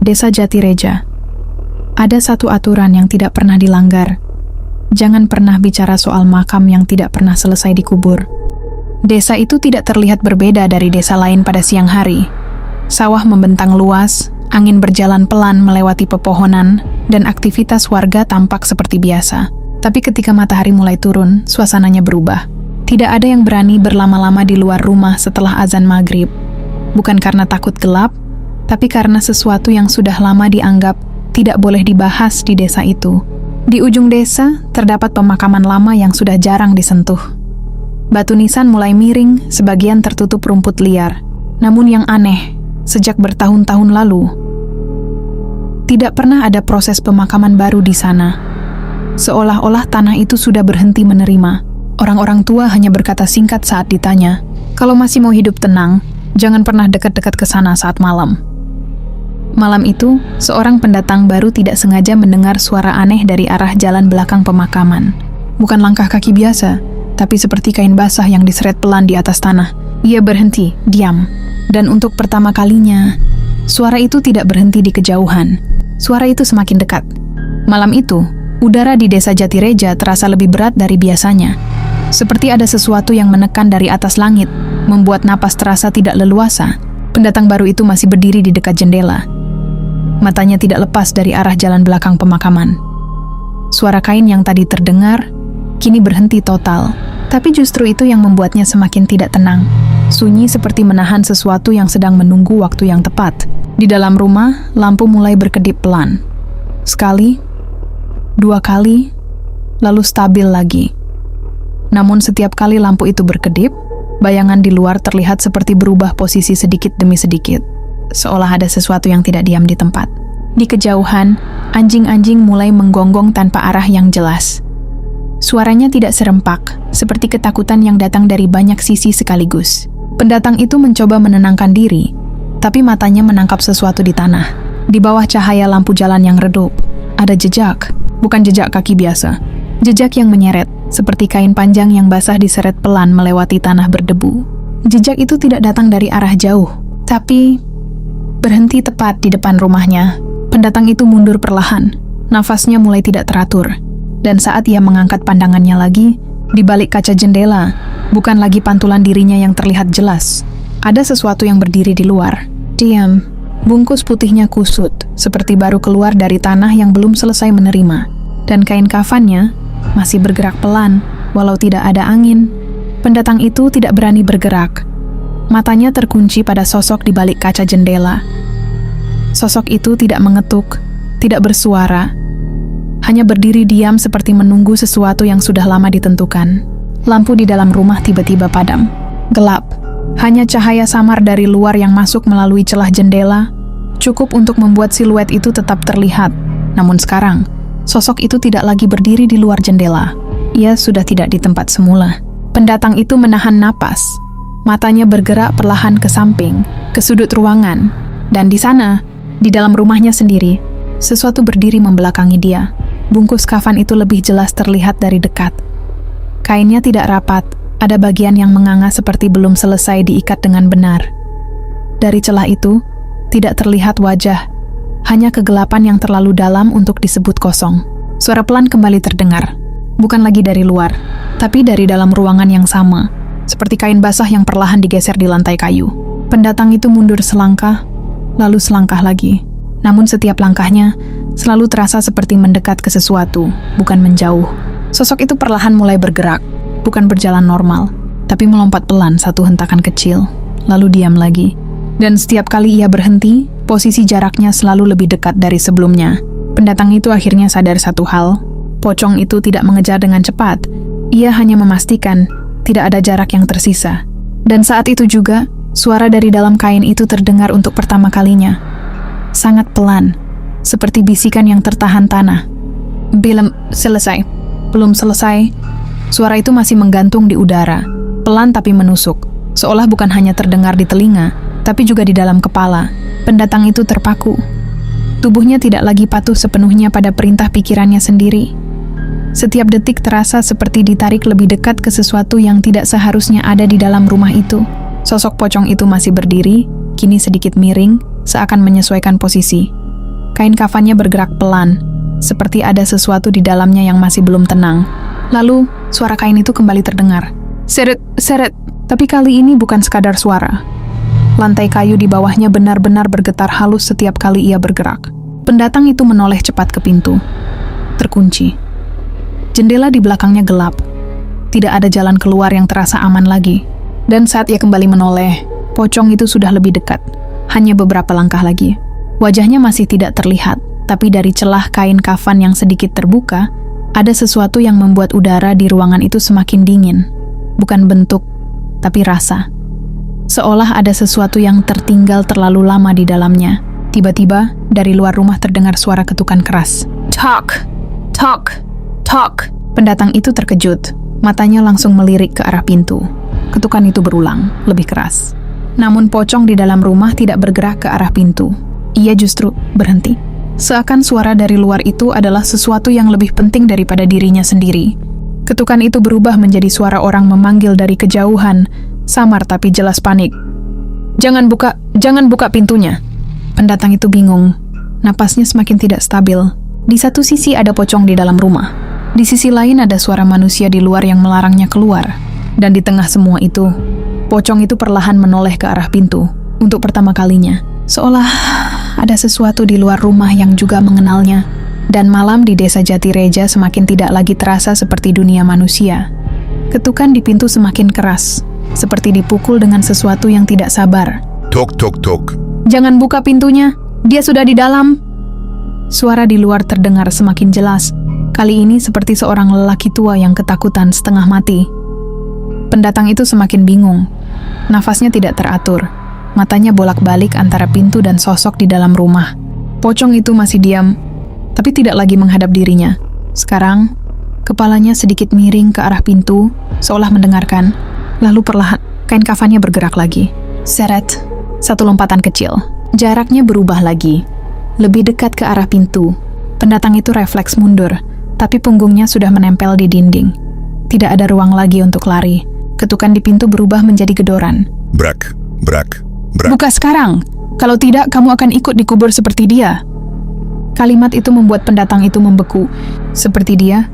Desa Jatireja. Ada satu aturan yang tidak pernah dilanggar. Jangan pernah bicara soal makam yang tidak pernah selesai dikubur. Desa itu tidak terlihat berbeda dari desa lain pada siang hari. Sawah membentang luas, angin berjalan pelan melewati pepohonan, dan aktivitas warga tampak seperti biasa. Tapi ketika matahari mulai turun, suasananya berubah. Tidak ada yang berani berlama-lama di luar rumah setelah azan maghrib. Bukan karena takut gelap, tapi karena sesuatu yang sudah lama dianggap tidak boleh dibahas di desa itu. Di ujung desa, terdapat pemakaman lama yang sudah jarang disentuh. Batu nisan mulai miring, sebagian tertutup rumput liar. Namun yang aneh, sejak bertahun-tahun lalu, tidak pernah ada proses pemakaman baru di sana. Seolah-olah tanah itu sudah berhenti menerima. Orang-orang tua hanya berkata singkat saat ditanya, "Kalau masih mau hidup tenang, jangan pernah dekat-dekat ke sana saat malam." Malam itu, seorang pendatang baru tidak sengaja mendengar suara aneh dari arah jalan belakang pemakaman. Bukan langkah kaki biasa, tapi seperti kain basah yang diseret pelan di atas tanah. Ia berhenti, diam. Dan untuk pertama kalinya, suara itu tidak berhenti di kejauhan. Suara itu semakin dekat. Malam itu, udara di desa Jatireja terasa lebih berat dari biasanya. Seperti ada sesuatu yang menekan dari atas langit, membuat napas terasa tidak leluasa. Pendatang baru itu masih berdiri di dekat jendela. Matanya tidak lepas dari arah jalan belakang pemakaman. Suara kain yang tadi terdengar, kini berhenti total. Tapi justru itu yang membuatnya semakin tidak tenang. Sunyi seperti menahan sesuatu yang sedang menunggu waktu yang tepat. Di dalam rumah, lampu mulai berkedip pelan. Sekali, dua kali, lalu stabil lagi. Namun setiap kali lampu itu berkedip, bayangan di luar terlihat seperti berubah posisi sedikit demi sedikit. Seolah ada sesuatu yang tidak diam di tempat. Di kejauhan, anjing-anjing mulai menggonggong tanpa arah yang jelas. Suaranya tidak serempak, seperti ketakutan yang datang dari banyak sisi sekaligus. Pendatang itu mencoba menenangkan diri, tapi matanya menangkap sesuatu di tanah. Di bawah cahaya lampu jalan yang redup, ada jejak, bukan jejak kaki biasa. Jejak yang menyeret, seperti kain panjang yang basah diseret pelan melewati tanah berdebu. Jejak itu tidak datang dari arah jauh, tapi berhenti tepat di depan rumahnya. Pendatang itu mundur perlahan, nafasnya mulai tidak teratur. Dan saat ia mengangkat pandangannya lagi, di balik kaca jendela, bukan lagi pantulan dirinya yang terlihat jelas. Ada sesuatu yang berdiri di luar. Diam, bungkus putihnya kusut, seperti baru keluar dari tanah yang belum selesai menerima. Dan kain kafannya masih bergerak pelan, walau tidak ada angin. Pendatang itu tidak berani bergerak. Matanya terkunci pada sosok di balik kaca jendela. Sosok itu tidak mengetuk, tidak bersuara, hanya berdiri diam seperti menunggu sesuatu yang sudah lama ditentukan. Lampu di dalam rumah tiba-tiba padam. Gelap. Hanya cahaya samar dari luar yang masuk melalui celah jendela, cukup untuk membuat siluet itu tetap terlihat. Namun sekarang, sosok itu tidak lagi berdiri di luar jendela. Ia sudah tidak di tempat semula. Pendatang itu menahan napas. Matanya bergerak perlahan ke samping, ke sudut ruangan. Dan di sana, di dalam rumahnya sendiri, sesuatu berdiri membelakangi dia. Bungkus kafan itu lebih jelas terlihat dari dekat. Kainnya tidak rapat, ada bagian yang menganga seperti belum selesai diikat dengan benar. Dari celah itu, tidak terlihat wajah, hanya kegelapan yang terlalu dalam untuk disebut kosong. Suara pelan kembali terdengar, bukan lagi dari luar, tapi dari dalam ruangan yang sama, seperti kain basah yang perlahan digeser di lantai kayu. Pendatang itu mundur selangkah, lalu selangkah lagi. Namun setiap langkahnya selalu terasa seperti mendekat ke sesuatu, bukan menjauh. Sosok itu perlahan mulai bergerak, bukan berjalan normal, tapi melompat pelan satu hentakan kecil, lalu diam lagi. Dan setiap kali ia berhenti, posisi jaraknya selalu lebih dekat dari sebelumnya. Pendatang itu akhirnya sadar satu hal, pocong itu tidak mengejar dengan cepat. Ia hanya memastikan tidak ada jarak yang tersisa. Dan saat itu juga, suara dari dalam kain itu terdengar untuk pertama kalinya. Sangat pelan, seperti bisikan yang tertahan tanah. Belum selesai. Suara itu masih menggantung di udara, pelan tapi menusuk, seolah bukan hanya terdengar di telinga, tapi juga di dalam kepala. Pendatang itu terpaku. Tubuhnya tidak lagi patuh sepenuhnya pada perintah pikirannya sendiri. Setiap detik terasa seperti ditarik lebih dekat ke sesuatu yang tidak seharusnya ada di dalam rumah itu. Sosok pocong itu masih berdiri, kini sedikit miring, seakan menyesuaikan posisi. Kain kafannya bergerak pelan, seperti ada sesuatu di dalamnya yang masih belum tenang. Lalu, suara kain itu kembali terdengar. Seret, seret. Tapi kali ini bukan sekadar suara. Lantai kayu di bawahnya benar-benar bergetar halus setiap kali ia bergerak. Pendatang itu menoleh cepat ke pintu. Terkunci. Jendela di belakangnya gelap. Tidak ada jalan keluar yang terasa aman lagi. Dan saat ia kembali menoleh, pocong itu sudah lebih dekat. Hanya beberapa langkah lagi. Wajahnya masih tidak terlihat, tapi dari celah kain kafan yang sedikit terbuka, ada sesuatu yang membuat udara di ruangan itu semakin dingin. Bukan bentuk, tapi rasa. Seolah ada sesuatu yang tertinggal terlalu lama di dalamnya. Tiba-tiba, dari luar rumah terdengar suara ketukan keras. Tok! Tok! Tok! Pendatang itu terkejut. Matanya langsung melirik ke arah pintu. Ketukan itu berulang, lebih keras. Namun pocong di dalam rumah tidak bergerak ke arah pintu. Ia justru berhenti. Seakan suara dari luar itu adalah sesuatu yang lebih penting daripada dirinya sendiri. Ketukan itu berubah menjadi suara orang memanggil dari kejauhan, samar tapi jelas panik. Jangan buka pintunya. Pendatang itu bingung. Napasnya semakin tidak stabil. Di satu sisi ada pocong di dalam rumah. Di sisi lain ada suara manusia di luar yang melarangnya keluar. Dan di tengah semua itu, pocong itu perlahan menoleh ke arah pintu. Untuk pertama kalinya, seolah ada sesuatu di luar rumah yang juga mengenalnya. Dan malam di desa Jatireja semakin tidak lagi terasa seperti dunia manusia. Ketukan di pintu semakin keras, seperti dipukul dengan sesuatu yang tidak sabar. Tok, tok, tok. Jangan buka pintunya, dia sudah di dalam. Suara di luar terdengar semakin jelas. Kali ini seperti seorang lelaki tua yang ketakutan setengah mati. Pendatang itu semakin bingung. Nafasnya tidak teratur. Matanya bolak-balik antara pintu dan sosok di dalam rumah. Pocong itu masih diam, tapi tidak lagi menghadap dirinya. Sekarang, kepalanya sedikit miring ke arah pintu, seolah mendengarkan. Lalu perlahan, kain kafannya bergerak lagi. Seret, satu lompatan kecil. Jaraknya berubah lagi. Lebih dekat ke arah pintu. Pendatang itu refleks mundur, tapi punggungnya sudah menempel di dinding. Tidak ada ruang lagi untuk lari. Ketukan di pintu berubah menjadi gedoran. Brak, brak. Buka sekarang, kalau tidak kamu akan ikut dikubur seperti dia. Kalimat itu membuat pendatang itu membeku. Seperti dia,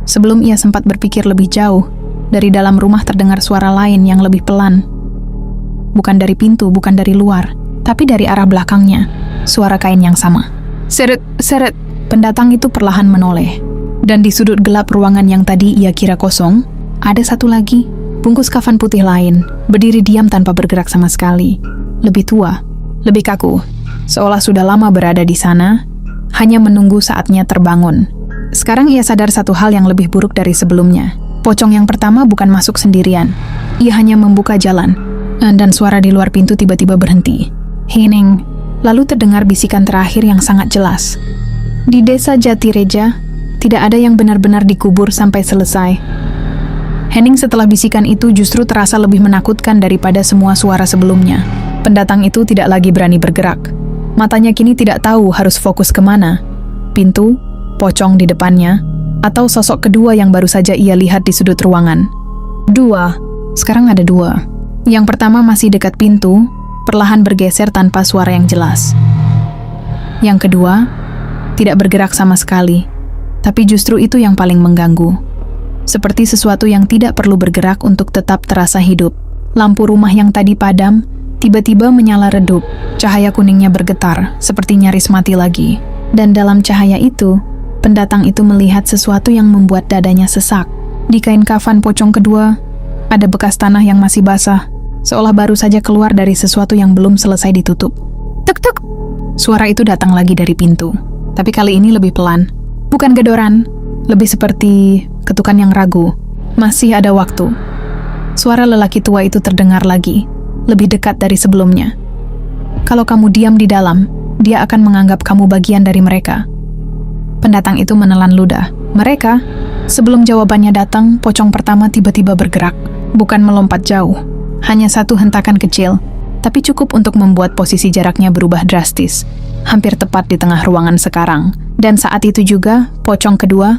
sebelum ia sempat berpikir lebih jauh, dari dalam rumah terdengar suara lain yang lebih pelan. Bukan dari pintu, bukan dari luar, tapi dari arah belakangnya. Suara kain yang sama. Seret, seret. Pendatang itu perlahan menoleh. Dan di sudut gelap ruangan yang tadi ia kira kosong, ada satu lagi, bungkus kafan putih lain, berdiri diam tanpa bergerak sama sekali. Lebih tua, lebih kaku, seolah sudah lama berada di sana, hanya menunggu saatnya terbangun. Sekarang ia sadar satu hal yang lebih buruk dari sebelumnya. Pocong yang pertama bukan masuk sendirian. Ia hanya membuka jalan, dan suara di luar pintu tiba-tiba berhenti. Hening, lalu terdengar bisikan terakhir yang sangat jelas. Di desa Jatireja, tidak ada yang benar-benar dikubur sampai selesai. Hening setelah bisikan itu justru terasa lebih menakutkan daripada semua suara sebelumnya. Pendatang itu tidak lagi berani bergerak. Matanya kini tidak tahu harus fokus kemana. Pintu, pocong di depannya, atau sosok kedua yang baru saja ia lihat di sudut ruangan. Dua. Sekarang ada dua. Yang pertama masih dekat pintu, perlahan bergeser tanpa suara yang jelas. Yang kedua, tidak bergerak sama sekali. Tapi justru itu yang paling mengganggu. Seperti sesuatu yang tidak perlu bergerak untuk tetap terasa hidup. Lampu rumah yang tadi padam, tiba-tiba menyala redup. Cahaya kuningnya bergetar, seperti nyaris mati lagi. Dan dalam cahaya itu, pendatang itu melihat sesuatu yang membuat dadanya sesak. Di kain kafan pocong kedua, ada bekas tanah yang masih basah, seolah baru saja keluar dari sesuatu yang belum selesai ditutup. Tuk-tuk! Suara itu datang lagi dari pintu, tapi kali ini lebih pelan. Bukan gedoran, lebih seperti ketukan yang ragu. Masih ada waktu. Suara lelaki tua itu terdengar lagi, lebih dekat dari sebelumnya. Kalau kamu diam di dalam, dia akan menganggap kamu bagian dari mereka. Pendatang itu menelan ludah. Mereka, sebelum jawabannya datang, pocong pertama tiba-tiba bergerak. Bukan melompat jauh, hanya satu hentakan kecil, tapi cukup untuk membuat posisi jaraknya berubah drastis. Hampir tepat di tengah ruangan sekarang. Dan saat itu juga, pocong kedua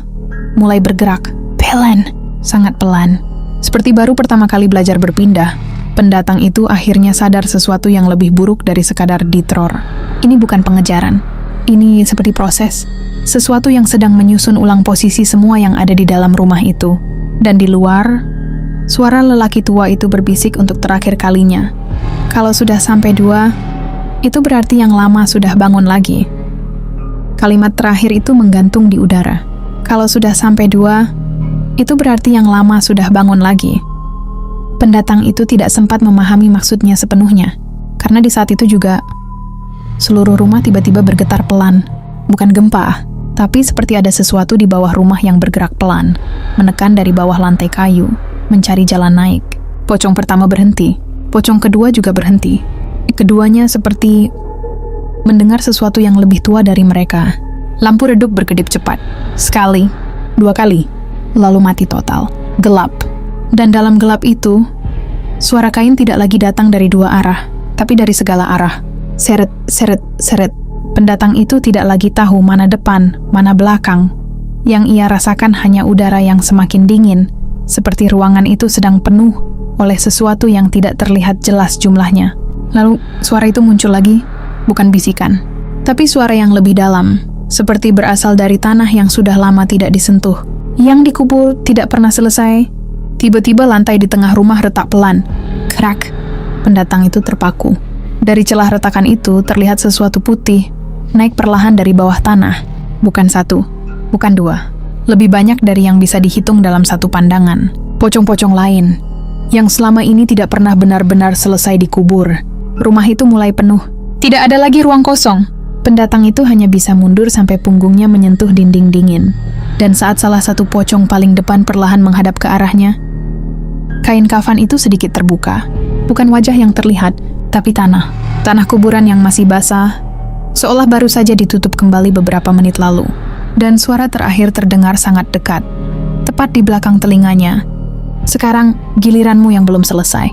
mulai bergerak. Pelan, sangat pelan. Seperti baru pertama kali belajar berpindah, pendatang itu akhirnya sadar sesuatu yang lebih buruk dari sekadar diteror. Ini bukan pengejaran. Ini seperti proses, sesuatu yang sedang menyusun ulang posisi semua yang ada di dalam rumah itu. Dan di luar, suara lelaki tua itu berbisik untuk terakhir kalinya. Kalau sudah sampai 2, itu berarti yang lama sudah bangun lagi. Kalimat terakhir itu menggantung di udara. Kalau sudah sampai 2, itu berarti yang lama sudah bangun lagi. Pendatang itu tidak sempat memahami maksudnya sepenuhnya, karena di saat itu juga seluruh rumah tiba-tiba bergetar pelan. Bukan gempa, tapi seperti ada sesuatu di bawah rumah yang bergerak pelan, menekan dari bawah lantai kayu, mencari jalan naik. Pocong pertama berhenti, pocong kedua juga berhenti. Keduanya seperti mendengar sesuatu yang lebih tua dari mereka. Lampu redup berkedip cepat. Sekali, 2 kali, lalu mati total. Gelap. Dan dalam gelap itu, suara kain tidak lagi datang dari 2 arah, tapi dari segala arah. Seret, seret, seret. Pendatang itu tidak lagi tahu mana depan, mana belakang. Yang ia rasakan hanya udara yang semakin dingin, seperti ruangan itu sedang penuh oleh sesuatu yang tidak terlihat jelas jumlahnya. Lalu suara itu muncul lagi, bukan bisikan, tapi suara yang lebih dalam, seperti berasal dari tanah yang sudah lama tidak disentuh. Yang dikubur tidak pernah selesai. Tiba-tiba lantai di tengah rumah retak pelan. Krak. Pendatang itu terpaku. Dari celah retakan itu terlihat sesuatu putih, naik perlahan dari bawah tanah. Bukan 1, bukan 2. Lebih banyak dari yang bisa dihitung dalam satu pandangan. Pocong-pocong lain, yang selama ini tidak pernah benar-benar selesai dikubur. Rumah itu mulai penuh. Tidak ada lagi ruang kosong. Pendatang itu hanya bisa mundur sampai punggungnya menyentuh dinding dingin. Dan saat salah satu pocong paling depan perlahan menghadap ke arahnya, kain kafan itu sedikit terbuka. Bukan wajah yang terlihat, tapi tanah. Tanah kuburan yang masih basah, seolah baru saja ditutup kembali beberapa menit lalu. Dan suara terakhir terdengar sangat dekat, tepat di belakang telinganya. Sekarang giliranmu yang belum selesai.